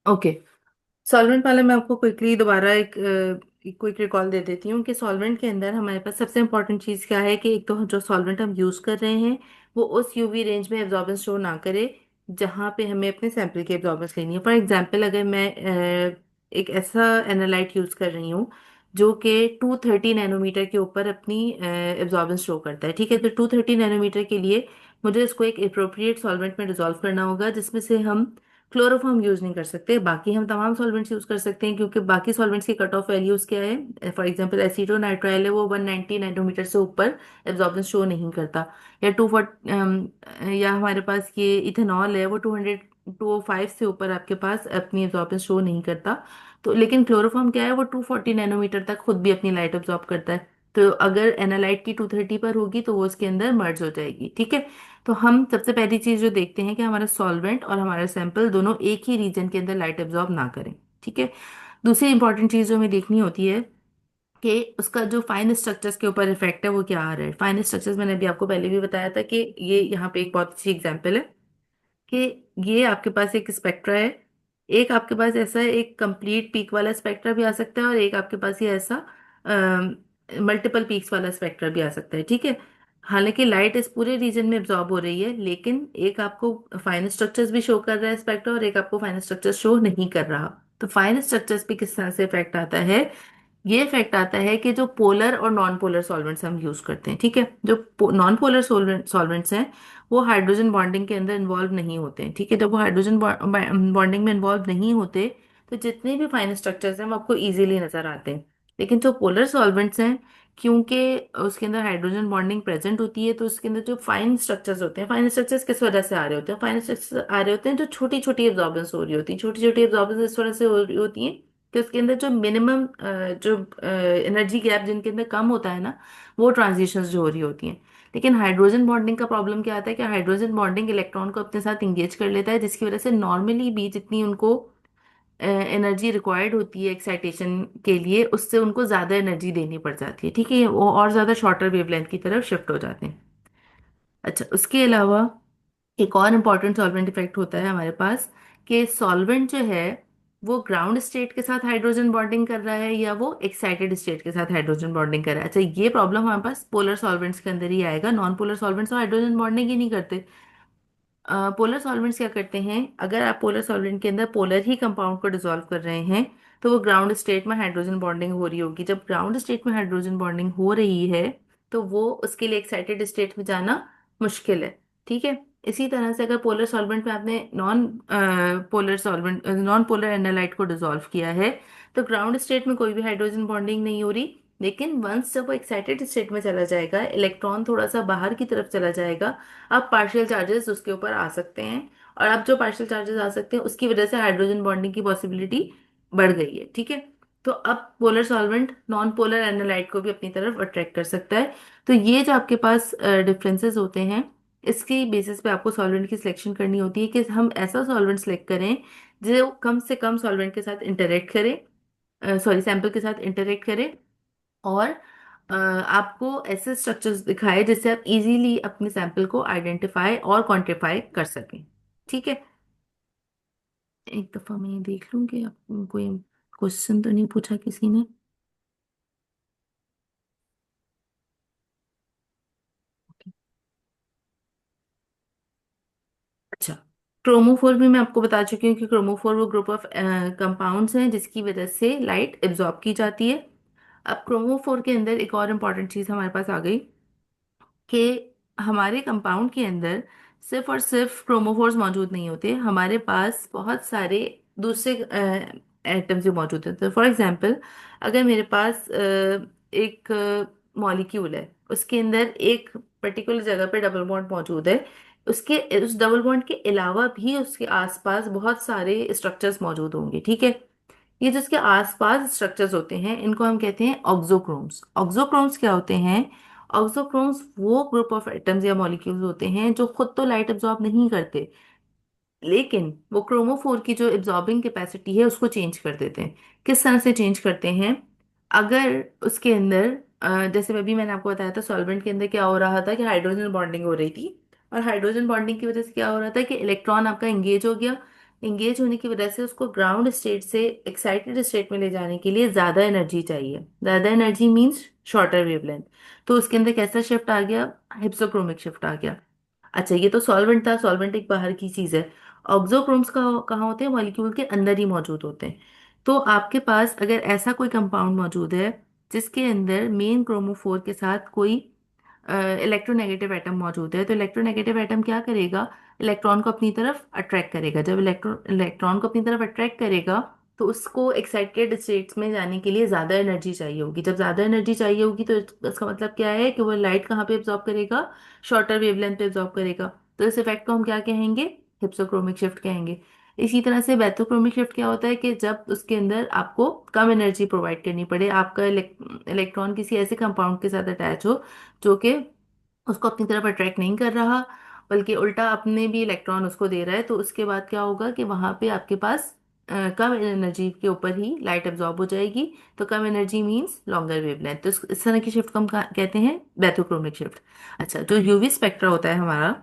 ओके। सॉल्वेंट वाला मैं आपको क्विकली दोबारा एक क्विक रिकॉल दे देती हूँ कि सॉल्वेंट के अंदर हमारे पास सबसे इंपॉर्टेंट चीज़ क्या है कि एक तो जो सॉल्वेंट हम यूज़ कर रहे हैं वो उस यूवी रेंज में एब्जॉर्बेंस शो ना करे जहाँ पे हमें अपने सैंपल की एब्जॉर्बेंस लेनी है। फॉर एग्जांपल अगर मैं एक ऐसा एनालाइट यूज़ कर रही हूँ जो कि 230 नैनोमीटर के ऊपर अपनी एब्जॉर्बेंस शो करता है, ठीक है, तो 230 नैनोमीटर के लिए मुझे इसको एक अप्रोप्रिएट सॉल्वेंट में डिजोल्व करना होगा जिसमें से हम क्लोरोफॉर्म यूज नहीं कर सकते। बाकी हम तमाम सॉल्वेंट्स यूज कर सकते हैं क्योंकि बाकी सॉल्वेंट्स की कट ऑफ वैल्यूज क्या है। फॉर एग्जांपल एसीटोनाइट्राइल है वो 190 नैनोमीटर से ऊपर एब्जॉर्बेंस शो नहीं करता। या या हमारे पास ये इथेनॉल है वो 205 से ऊपर आपके पास अपनी एब्जॉर्बेंस शो नहीं करता। तो लेकिन क्लोरोफॉर्म क्या है वो 240 नैनोमीटर तक खुद भी अपनी लाइट एब्जॉर्ब करता है। तो अगर एनालाइट की 230 पर होगी तो वो उसके अंदर मर्ज हो जाएगी, ठीक है। तो हम सबसे पहली चीज जो देखते हैं कि हमारा सॉल्वेंट और हमारा सैंपल दोनों एक ही रीजन के अंदर लाइट एब्जॉर्ब ना करें, ठीक है। दूसरी इंपॉर्टेंट चीज जो हमें देखनी होती है कि उसका जो फाइन स्ट्रक्चर्स के ऊपर इफेक्ट है वो क्या आ रहा है। फाइन स्ट्रक्चर्स मैंने अभी आपको पहले भी बताया था कि ये यहाँ पे एक बहुत अच्छी एग्जांपल है कि ये आपके पास एक स्पेक्ट्रा है। एक आपके पास ऐसा एक कंप्लीट पीक वाला स्पेक्ट्रा भी आ सकता है और एक आपके पास ये ऐसा मल्टीपल पीक्स वाला स्पेक्ट्रा भी आ सकता है, ठीक है। हालांकि लाइट इस पूरे रीजन में एब्जॉर्ब हो रही है लेकिन एक आपको फाइन स्ट्रक्चर्स भी शो कर रहा है स्पेक्ट्रा और एक आपको फाइन स्ट्रक्चर शो नहीं कर रहा। तो फाइन स्ट्रक्चर्स पे किस तरह से इफेक्ट आता है? ये इफेक्ट आता है कि जो पोलर और नॉन पोलर सॉल्वेंट्स हम यूज करते हैं, ठीक है, जो नॉन पोलर सॉल्वेंट्स हैं वो हाइड्रोजन बॉन्डिंग के अंदर इन्वॉल्व नहीं होते हैं, ठीक है। जब वो हाइड्रोजन बॉन्डिंग में इन्वॉल्व नहीं होते तो जितने भी फाइन स्ट्रक्चर्स हैं वो आपको इजीली नजर आते हैं। लेकिन जो पोलर सॉल्वेंट्स हैं क्योंकि उसके अंदर हाइड्रोजन बॉन्डिंग प्रेजेंट होती है तो उसके अंदर जो फाइन स्ट्रक्चर्स होते हैं, फाइन स्ट्रक्चर्स किस वजह से आ रहे होते हैं? फाइन स्ट्रक्चर्स आ रहे होते हैं जो छोटी छोटी एब्जॉर्बेंस हो रही होती है। छोटी छोटी एब्जॉर्बेंस इस वजह से हो रही होती है कि उसके अंदर जो मिनिमम जो एनर्जी गैप जिनके अंदर कम होता है ना वो ट्रांजिशंस जो हो रही होती हैं। लेकिन हाइड्रोजन बॉन्डिंग का प्रॉब्लम क्या आता है कि हाइड्रोजन बॉन्डिंग इलेक्ट्रॉन को अपने साथ इंगेज कर लेता है जिसकी वजह से नॉर्मली भी जितनी उनको एनर्जी रिक्वायर्ड होती है एक्साइटेशन के लिए उससे उनको ज्यादा एनर्जी देनी पड़ जाती है, ठीक है, वो और ज्यादा शॉर्टर वेवलेंथ की तरफ शिफ्ट हो जाते हैं। अच्छा, उसके अलावा एक और इम्पॉर्टेंट सॉल्वेंट इफेक्ट होता है हमारे पास कि सॉल्वेंट जो है वो ग्राउंड स्टेट के साथ हाइड्रोजन बॉन्डिंग कर रहा है या वो एक्साइटेड स्टेट के साथ हाइड्रोजन बॉन्डिंग कर रहा है। अच्छा, ये प्रॉब्लम हमारे पास पोलर सॉल्वेंट्स के अंदर ही आएगा। नॉन पोलर सॉल्वेंट्स तो हाइड्रोजन बॉन्डिंग ही नहीं करते। पोलर सॉल्वेंट्स क्या करते हैं? अगर आप पोलर सॉल्वेंट के अंदर पोलर ही कंपाउंड को डिसॉल्व कर रहे हैं तो वो ग्राउंड स्टेट में हाइड्रोजन बॉन्डिंग हो रही होगी। जब ग्राउंड स्टेट में हाइड्रोजन बॉन्डिंग हो रही है तो वो उसके लिए एक्साइटेड स्टेट में जाना मुश्किल है, ठीक है। इसी तरह से अगर पोलर सॉल्वेंट में आपने नॉन पोलर एनालाइट को डिसॉल्व किया है तो ग्राउंड स्टेट में कोई भी हाइड्रोजन बॉन्डिंग नहीं हो रही। लेकिन वंस जब वो एक्साइटेड स्टेट में चला जाएगा, इलेक्ट्रॉन थोड़ा सा बाहर की तरफ चला जाएगा, अब पार्शियल चार्जेस उसके ऊपर आ सकते हैं। और अब जो पार्शियल चार्जेस आ सकते हैं उसकी वजह से हाइड्रोजन बॉन्डिंग की पॉसिबिलिटी बढ़ गई है, ठीक है। तो अब polar solvent non polar analyte को भी अपनी तरफ अट्रैक्ट कर सकता है। तो ये जो आपके पास डिफरेंसेस होते हैं इसकी बेसिस पे आपको सॉल्वेंट की सिलेक्शन करनी होती है कि हम ऐसा सॉल्वेंट सेलेक्ट करें जो कम से कम सॉल्वेंट के साथ इंटरेक्ट करे, सॉरी सैंपल के साथ इंटरेक्ट करे और आपको ऐसे स्ट्रक्चर्स दिखाए जिससे आप इजीली अपने सैंपल को आइडेंटिफाई और क्वांटिफाई कर सकें, ठीक है। एक दफा मैं ये देख लूं कि आप कोई क्वेश्चन तो नहीं पूछा किसी ने। अच्छा, क्रोमोफोर भी मैं आपको बता चुकी हूँ कि क्रोमोफोर वो ग्रुप ऑफ कंपाउंड्स हैं जिसकी वजह से लाइट एब्जॉर्ब की जाती है। अब क्रोमोफोर के अंदर एक और इम्पॉर्टेंट चीज़ हमारे पास आ गई कि हमारे कंपाउंड के अंदर सिर्फ और सिर्फ क्रोमोफोर्स मौजूद नहीं होते, हमारे पास बहुत सारे दूसरे एटम्स भी मौजूद होते हैं। फॉर एग्जांपल, अगर मेरे पास एक मॉलिक्यूल है, उसके अंदर एक पर्टिकुलर जगह पे डबल बॉन्ड मौजूद है, उसके उस डबल बॉन्ड के अलावा भी उसके आसपास बहुत सारे स्ट्रक्चर्स मौजूद होंगे, ठीक है। ये जिसके आसपास स्ट्रक्चर्स होते हैं इनको हम कहते हैं ऑक्सोक्रोम्स। ऑक्सोक्रोम्स क्या होते हैं? ऑक्सोक्रोम्स वो ग्रुप ऑफ एटम्स या मॉलिक्यूल्स होते हैं जो खुद तो लाइट एब्जॉर्ब नहीं करते, लेकिन वो क्रोमोफोर की जो एब्जॉर्बिंग कैपेसिटी है उसको चेंज कर देते हैं। किस तरह से चेंज करते हैं? अगर उसके अंदर जैसे अभी मैंने आपको बताया था सॉल्वेंट के अंदर क्या हो रहा था कि हाइड्रोजन बॉन्डिंग हो रही थी, और हाइड्रोजन बॉन्डिंग की वजह से क्या हो रहा था कि इलेक्ट्रॉन आपका एंगेज हो गया। एंगेज होने की वजह से उसको ग्राउंड स्टेट से एक्साइटेड स्टेट में ले जाने के लिए ज्यादा एनर्जी चाहिए। ज्यादा एनर्जी मींस शॉर्टर वेवलेंथ। तो उसके अंदर कैसा शिफ्ट आ गया? हिप्सोक्रोमिक शिफ्ट आ गया। अच्छा, ये तो सॉल्वेंट था, सॉल्वेंट एक बाहर की चीज है। ऑक्सोक्रोम्स कहाँ होते हैं? मॉलिक्यूल के अंदर ही मौजूद होते हैं। तो आपके पास अगर ऐसा कोई कंपाउंड मौजूद है जिसके अंदर मेन क्रोमोफोर के साथ कोई इलेक्ट्रोनेगेटिव एटम मौजूद है, तो इलेक्ट्रोनेगेटिव एटम क्या करेगा? इलेक्ट्रॉन को अपनी तरफ अट्रैक्ट करेगा। जब इलेक्ट्रॉन को अपनी तरफ अट्रैक्ट करेगा तो उसको एक्साइटेड स्टेट्स में जाने के लिए ज्यादा एनर्जी चाहिए होगी। जब ज्यादा एनर्जी चाहिए होगी तो इसका मतलब क्या है कि वो लाइट कहाँ पे एब्जॉर्ब करेगा? शॉर्टर वेवलेंथ पे एब्जॉर्ब करेगा। तो इस इफेक्ट को हम क्या कहेंगे? हिप्सोक्रोमिक शिफ्ट कहेंगे। इसी तरह से बैथोक्रोमिक शिफ्ट क्या होता है कि जब उसके अंदर आपको कम एनर्जी प्रोवाइड करनी पड़े, आपका इलेक्ट्रॉन किसी ऐसे कंपाउंड के साथ अटैच हो जो कि उसको अपनी तरफ अट्रैक्ट नहीं कर रहा, बल्कि उल्टा अपने भी इलेक्ट्रॉन उसको दे रहा है, तो उसके बाद क्या होगा कि वहां पे आपके पास कम एनर्जी के ऊपर ही लाइट एब्जॉर्ब हो जाएगी। तो कम एनर्जी मींस लॉन्गर वेवलेंथ, तो इस तरह की शिफ्ट को हम कहते हैं बैथोक्रोमिक शिफ्ट। अच्छा, जो यूवी स्पेक्ट्रा होता है हमारा,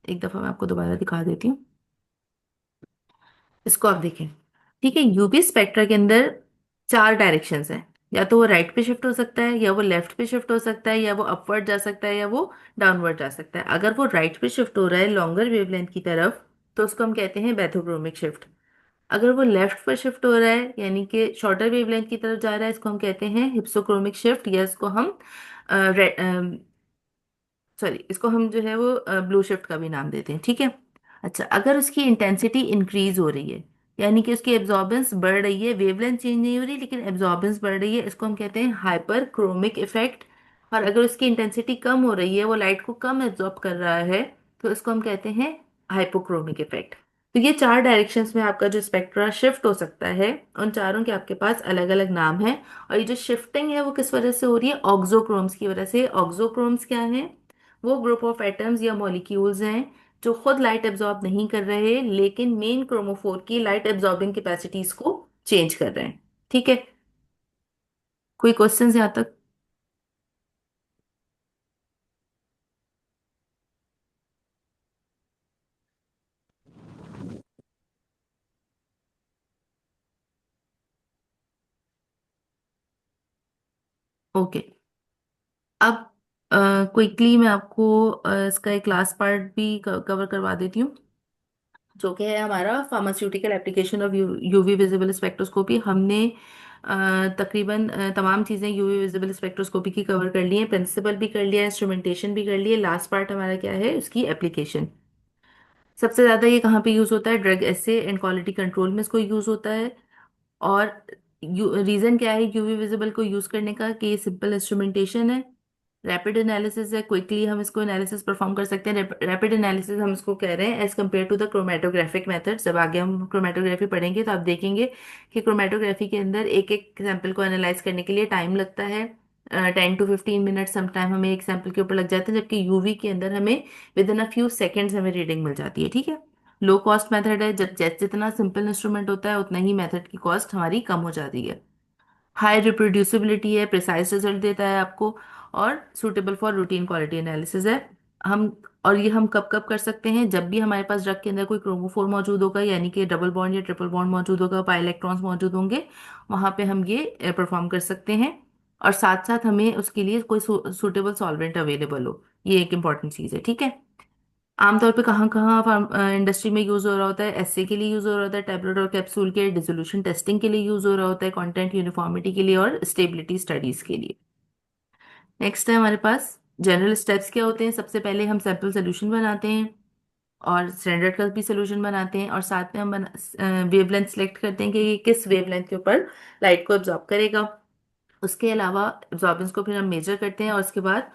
एक दफा मैं आपको दोबारा दिखा देती हूँ, इसको आप देखें। ठीक है, यूवी स्पेक्ट्रा के अंदर चार डायरेक्शंस हैं। या तो वो राइट पे शिफ्ट हो सकता है, या वो लेफ्ट पे शिफ्ट हो सकता है, या वो अपवर्ड जा सकता है, या वो डाउनवर्ड जा सकता है। अगर वो राइट पे शिफ्ट हो रहा है लॉन्गर वेवलेंथ की तरफ, तो उसको हम कहते हैं बैथोक्रोमिक शिफ्ट। अगर वो लेफ्ट पर शिफ्ट हो रहा है यानी कि शॉर्टर वेवलेंथ की तरफ जा रहा है, इसको हम कहते हैं हिप्सोक्रोमिक शिफ्ट, या इसको हम सॉरी, इसको हम जो है वो ब्लू शिफ्ट का भी नाम देते हैं, ठीक है। अच्छा, अगर उसकी इंटेंसिटी इंक्रीज हो रही है यानी कि उसकी एब्जॉर्बेंस बढ़ रही है, वेवलेंथ चेंज नहीं हो रही लेकिन एब्जॉर्बेंस बढ़ रही है, इसको हम कहते हैं हाइपर क्रोमिक इफेक्ट। और अगर उसकी इंटेंसिटी कम हो रही है, वो लाइट को कम एब्जॉर्ब कर रहा है, तो इसको हम कहते हैं हाइपोक्रोमिक इफेक्ट। तो ये चार डायरेक्शंस में आपका जो स्पेक्ट्रा शिफ्ट हो सकता है, उन चारों के आपके पास अलग अलग नाम है। और ये जो शिफ्टिंग है वो किस वजह से हो रही है? ऑक्सोक्रोम्स की वजह से। ऑक्सोक्रोम्स क्या है? वो ग्रुप ऑफ एटम्स या मॉलिक्यूल्स हैं जो खुद लाइट एब्जॉर्ब नहीं कर रहे लेकिन मेन क्रोमोफोर की लाइट एब्जॉर्बिंग कैपेसिटीज को चेंज कर रहे हैं, ठीक है। कोई क्वेश्चंस यहाँ तक? ओके। अब क्विकली मैं आपको इसका एक लास्ट पार्ट भी कवर करवा देती हूँ, जो कि है हमारा pharmaceutical application of UV visible spectroscopy. हमने तकरीबन तमाम चीज़ें यूवी विजिबल स्पेक्ट्रोस्कोपी की कवर कर ली हैं, प्रिंसिपल भी कर लिया है, इंस्ट्रूमेंटेशन भी कर ली है। लास्ट पार्ट हमारा क्या है? उसकी एप्लीकेशन। सबसे ज़्यादा ये कहाँ पे यूज़ होता है? Drug essay and quality control में इसको यूज़ होता है। और रीज़न क्या है यूवी विजिबल को यूज़ करने का? कि ये सिंपल इंस्ट्रूमेंटेशन है, रैपिड एनालिसिस है, क्विकली हम इसको एनालिसिस परफॉर्म कर सकते हैं। रैपिड एनालिसिस हम इसको कह रहे हैं as compare to the chromatographic method. जब आगे हम क्रोमेटोग्राफी पढ़ेंगे तो आप देखेंगे कि क्रोमेटोग्राफी के अंदर एक एक सैंपल को एनालाइज करने के लिए टाइम लगता है, 10 to 15 मिनट समटाइम हमें एक सैंपल के ऊपर लग जाते हैं, जबकि यूवी के अंदर हमें with in a few seconds हमें रीडिंग मिल जाती है, ठीक है। लो कॉस्ट मेथड है, जब जितना सिंपल इंस्ट्रूमेंट होता है उतना ही मेथड की कॉस्ट हमारी कम हो जाती है। हाई रिप्रोड्यूसिबिलिटी है, प्रिसाइज रिजल्ट देता है आपको, और suitable for routine quality analysis है। हम और ये हम कब कब कर सकते हैं? जब भी हमारे पास ड्रग के अंदर कोई क्रोमोफोर मौजूद होगा यानी कि डबल बॉन्ड या ट्रिपल बॉन्ड मौजूद होगा, पाई इलेक्ट्रॉन्स मौजूद होंगे, वहां पे हम ये परफॉर्म कर सकते हैं। और साथ साथ हमें उसके लिए कोई सूटेबल सॉल्वेंट अवेलेबल हो, ये एक इंपॉर्टेंट चीज़ है, ठीक है। आमतौर पे कहाँ कहाँ फार्म इंडस्ट्री में यूज हो रहा होता है, एसए के लिए यूज हो रहा होता है, टेबलेट और कैप्सूल के डिसोल्यूशन टेस्टिंग के लिए यूज हो रहा होता है, कंटेंट यूनिफॉर्मिटी के लिए और स्टेबिलिटी स्टडीज के लिए। नेक्स्ट है हमारे पास जनरल स्टेप्स क्या होते हैं। सबसे पहले हम सैंपल सोल्यूशन बनाते हैं और स्टैंडर्ड का भी सोल्यूशन बनाते हैं, और साथ में हम वेवलेंथ सेलेक्ट करते हैं कि ये किस वेवलेंथ के ऊपर लाइट को एब्जॉर्ब करेगा। उसके अलावा एब्जॉर्बेंस को फिर हम मेजर करते हैं, और उसके बाद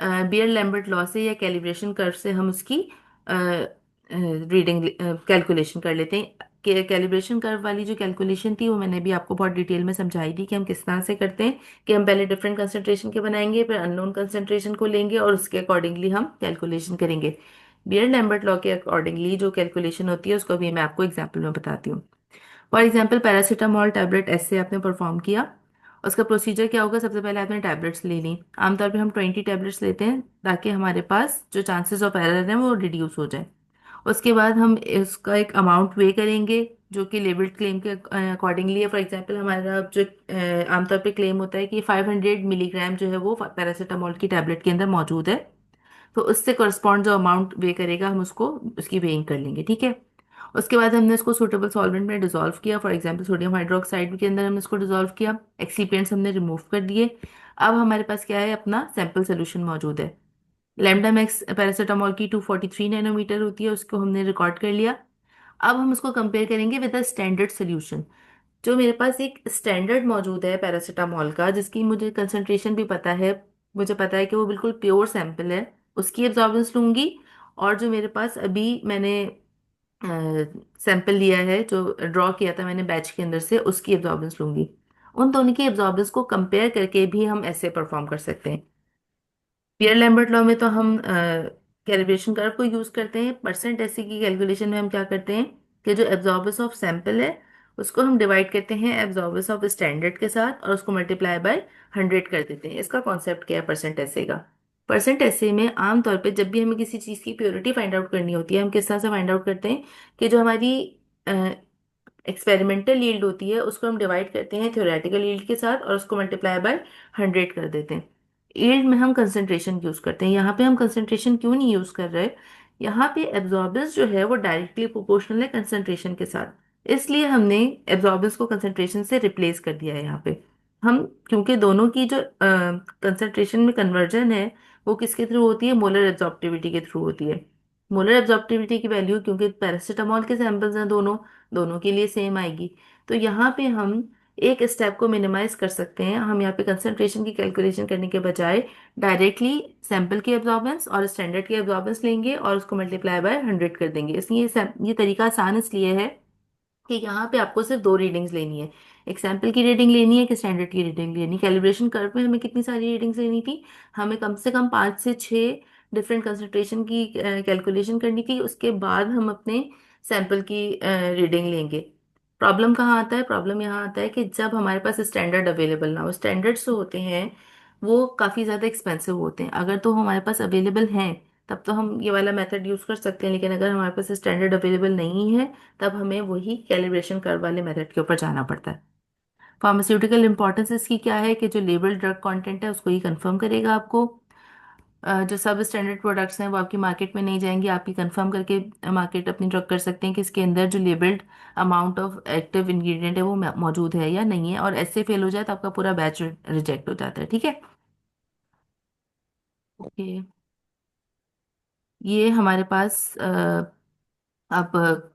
बियर लैम्बर्ट लॉ से या कैलिब्रेशन कर्व से हम उसकी रीडिंग कैलकुलेशन कर लेते हैं। कैलिब्रेशन कर्व वाली जो कैलकुलेशन थी वो मैंने भी आपको बहुत डिटेल में समझाई थी कि हम किस तरह से करते हैं, कि हम पहले डिफरेंट कंसंट्रेशन के बनाएंगे, फिर अननोन कंसंट्रेशन को लेंगे और उसके अकॉर्डिंगली हम कैलकुलेशन करेंगे। बियर लैम्बर्ट लॉ के अकॉर्डिंगली जो कैलकुलेशन होती है उसको भी मैं आपको एग्जाम्पल में बताती हूँ। फॉर एग्जाम्पल पैरासीटामोल टैबलेट ऐसे आपने परफॉर्म किया, उसका प्रोसीजर क्या होगा। सबसे पहले आपने टैबलेट्स ले ली, आमतौर पे हम 20 टैबलेट्स लेते हैं ताकि हमारे पास जो चांसेस ऑफ एरर है वो रिड्यूस हो जाए। उसके बाद हम इसका एक अमाउंट वे करेंगे जो कि लेबल्ड क्लेम के अकॉर्डिंगली है। फॉर एग्जांपल हमारा जो आमतौर पे क्लेम होता है कि 500 मिलीग्राम जो है वो पैरासीटामोल की टैबलेट के अंदर मौजूद है, तो उससे करस्पॉन्ड जो अमाउंट वे करेगा हम उसको उसकी वेइंग कर लेंगे, ठीक है। उसके बाद हमने इसको सूटेबल सॉल्वेंट में डिसॉल्व किया, फॉर एग्जांपल सोडियम हाइड्रोक्साइड के अंदर हमने इसको डिसॉल्व किया, एक्सीपिएंट्स हमने रिमूव कर दिए। अब हमारे पास क्या है, अपना सैंपल सोल्यूशन मौजूद है। लैम्डा मैक्स पैरासीटामोल की 243 नैनोमीटर होती है, उसको हमने रिकॉर्ड कर लिया। अब हम उसको कंपेयर करेंगे विद अ स्टैंडर्ड सोल्यूशन। जो मेरे पास एक स्टैंडर्ड मौजूद है पैरासीटामोल का, जिसकी मुझे कंसंट्रेशन भी पता है, मुझे पता है कि वो बिल्कुल प्योर सैंपल है, उसकी एब्जॉर्बेंस लूंगी। और जो मेरे पास अभी मैंने सैंपल लिया है, जो ड्रॉ किया था मैंने बैच के अंदर से, उसकी एब्जॉर्बेंस लूंगी। उन दोनों की एब्जॉर्बेंस को कंपेयर करके भी हम ऐसे परफॉर्म कर सकते हैं। पियर लैम्बर्ट लॉ में तो हम कैलिब्रेशन कर्व को यूज करते हैं। परसेंट ऐसे की कैलकुलेशन में हम क्या करते हैं कि जो एब्जॉर्बेंस ऑफ सैंपल है उसको हम डिवाइड करते हैं एब्जॉर्बेंस ऑफ स्टैंडर्ड के साथ, और उसको मल्टीप्लाई बाय 100 कर देते हैं। इसका कॉन्सेप्ट क्या है परसेंट ऐसे का। परसेंट ऐसे में आमतौर पे जब भी हमें किसी चीज़ की प्योरिटी फाइंड आउट करनी होती है, हम किस तरह से फाइंड आउट करते हैं कि जो हमारी एक्सपेरिमेंटल यील्ड होती है उसको हम डिवाइड करते हैं थ्योरेटिकल यील्ड के साथ, और उसको मल्टीप्लाई बाय 100 कर देते हैं। यील्ड में हम कंसंट्रेशन यूज करते हैं, यहाँ पे हम कंसंट्रेशन क्यों नहीं यूज कर रहे। यहाँ पे एब्जॉर्बेंस जो है वो डायरेक्टली प्रोपोर्शनल है कंसंट्रेशन के साथ, इसलिए हमने एब्जॉर्बेंस को कंसंट्रेशन से रिप्लेस कर दिया है यहाँ पे। हम क्योंकि दोनों की जो कंसंट्रेशन में कन्वर्जन है वो किसके थ्रू होती है, मोलर एब्जॉर्प्टिविटी के थ्रू होती है। मोलर एब्जॉर्प्टिविटी की वैल्यू क्योंकि पैरासीटामोल के सैंपल्स हैं दोनों, दोनों के लिए सेम आएगी। तो यहाँ पे हम एक स्टेप को मिनिमाइज कर सकते हैं, हम यहाँ पे कंसंट्रेशन की कैलकुलेशन करने के बजाय डायरेक्टली सैंपल की एब्जॉर्बेंस और स्टैंडर्ड की एब्जॉर्बेंस लेंगे और उसको मल्टीप्लाई बाय 100 कर देंगे। इसलिए ये तरीका आसान इसलिए है कि यहाँ पे आपको सिर्फ दो रीडिंग्स लेनी है, एक सैंपल की रीडिंग लेनी है, एक स्टैंडर्ड की रीडिंग लेनी है। कैलिब्रेशन कर्व में हमें कितनी सारी रीडिंग्स लेनी थी, हमें कम से कम 5 से 6 डिफरेंट कंसंट्रेशन की कैलकुलेशन करनी थी, उसके बाद हम अपने सैंपल की रीडिंग लेंगे। प्रॉब्लम कहाँ आता है, प्रॉब्लम यहाँ आता है कि जब हमारे पास स्टैंडर्ड अवेलेबल ना हो। स्टैंडर्ड्स जो होते हैं वो काफ़ी ज़्यादा एक्सपेंसिव होते हैं, अगर तो हमारे पास अवेलेबल हैं तब तो हम ये वाला मेथड यूज़ कर सकते हैं, लेकिन अगर हमारे पास स्टैंडर्ड अवेलेबल नहीं है तब हमें वही कैलिब्रेशन कर्व वाले मेथड के ऊपर जाना पड़ता है। फार्मास्यूटिकल इंपॉर्टेंस इसकी क्या है कि जो लेबल ड्रग कंटेंट है उसको ही कंफर्म करेगा आपको। जो सब स्टैंडर्ड प्रोडक्ट्स हैं वो आपकी मार्केट में नहीं जाएंगे, आप ही कंफर्म करके मार्केट अपनी ड्रग कर सकते हैं कि इसके अंदर जो labelled amount of active ingredient है वो मौजूद है या नहीं है, और ऐसे फेल हो जाए तो आपका पूरा बैच रिजेक्ट हो जाता है, ठीक है। ओके, ये हमारे पास अब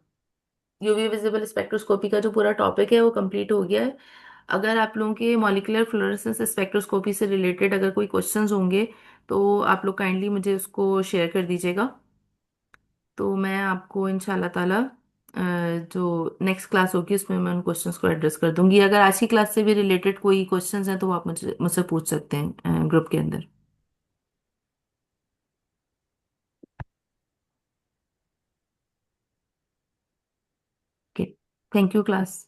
यूवी विजिबल स्पेक्ट्रोस्कोपी का जो पूरा टॉपिक है वो कंप्लीट हो गया है। अगर आप लोगों के मॉलिक्यूलर फ्लोरेसेंस स्पेक्ट्रोस्कोपी से रिलेटेड अगर कोई क्वेश्चंस होंगे तो आप लोग काइंडली मुझे उसको शेयर कर दीजिएगा, तो मैं आपको इंशाल्लाह ताला जो नेक्स्ट क्लास होगी उसमें मैं उन क्वेश्चंस को एड्रेस कर दूंगी। अगर आज की क्लास से भी रिलेटेड कोई क्वेश्चंस हैं तो वो आप मुझे मुझसे पूछ सकते हैं ग्रुप के अंदर। Okay, thank you class.